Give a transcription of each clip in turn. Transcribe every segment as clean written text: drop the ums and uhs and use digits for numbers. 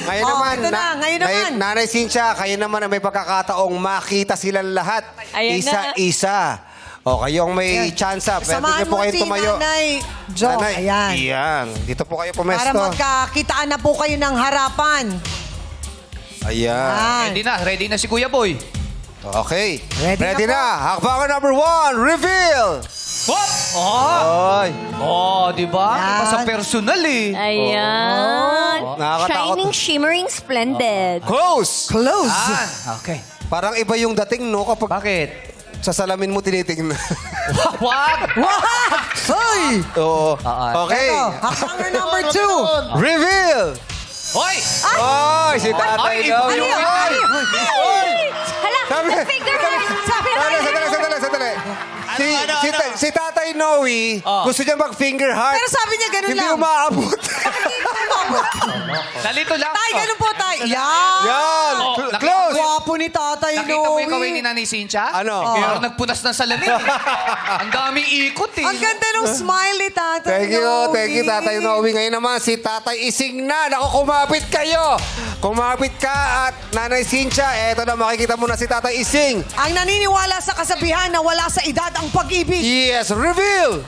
Ngayon Oh, naman, ito na, ngayon naman. Nanay Cynthia, kayo naman ang may pagkakataong makita silang lahat. Ayan na. Isa-isa. O, kayong may chance. Pwede Samahan niyo po mo kayong si tumayo. Nanay Jo. Nanay, Ayan. Iyan. Dito po kayo Para pumesto. magkakitaan na po kayo ng harapan. Ayan. Ayan. Ready na si Kuya Boy. Okay. Ready na po. Hakbangan number 1, reveal! What? Oh, Oy. di ba? Yan. Iba sa personal eh. Ayan. Nakakatakot. Shining, shimmering, splendid. Close! Close. Okay. Parang iba yung dating, no? Kapag Bakit? sa salamin mo tinitingnan. What? What? Hoy! Oo. Okay. Ito, hakbanger number 2. Reveal! Hoy! Oy, si Tatay Ay, daw. Ano yun? Oy! Hala, Sabi- figure heart. Sabi Sandali. Si Tatay Noe, gusto niya mag-finger heart. Pero sabi niya ganun Hindi lang. umaabot. Nalito lang. Tay, ganun po tay. Yan. Yan. Oh, Close. Gwapo ni Tatay Nakita mo Noe. yung kaway ni Nanay Cynthia? Ano? Kaya nagpunas ng salamin eh. Ang daming ikot eh. Ang ganda ng smile ni Tatay Thank you, Tatay Noe. Ngayon naman, si Tatay Ising na. Naku, kumapit kayo. Kumapit ka at Nanay Cynthia, eto na, makikita mo na si Tatay Ising. Ang naniniwala sa kasabihan na wala sa edad ang pag-ibig. Yes, reveal!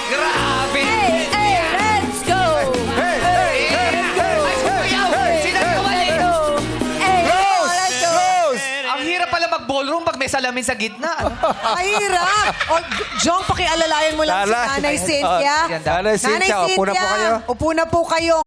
Grabe! Hey, let's go. Hey! Hey, Close! let's go. Close! Ang hirap pala mag-ballroom pag may salamin sa gitna. Mahirap. O, Jong, pakialalayan mo lang si Lala. Nanay Cynthia. Nanay Cynthia, upo na po kayo. Upo na po kayo.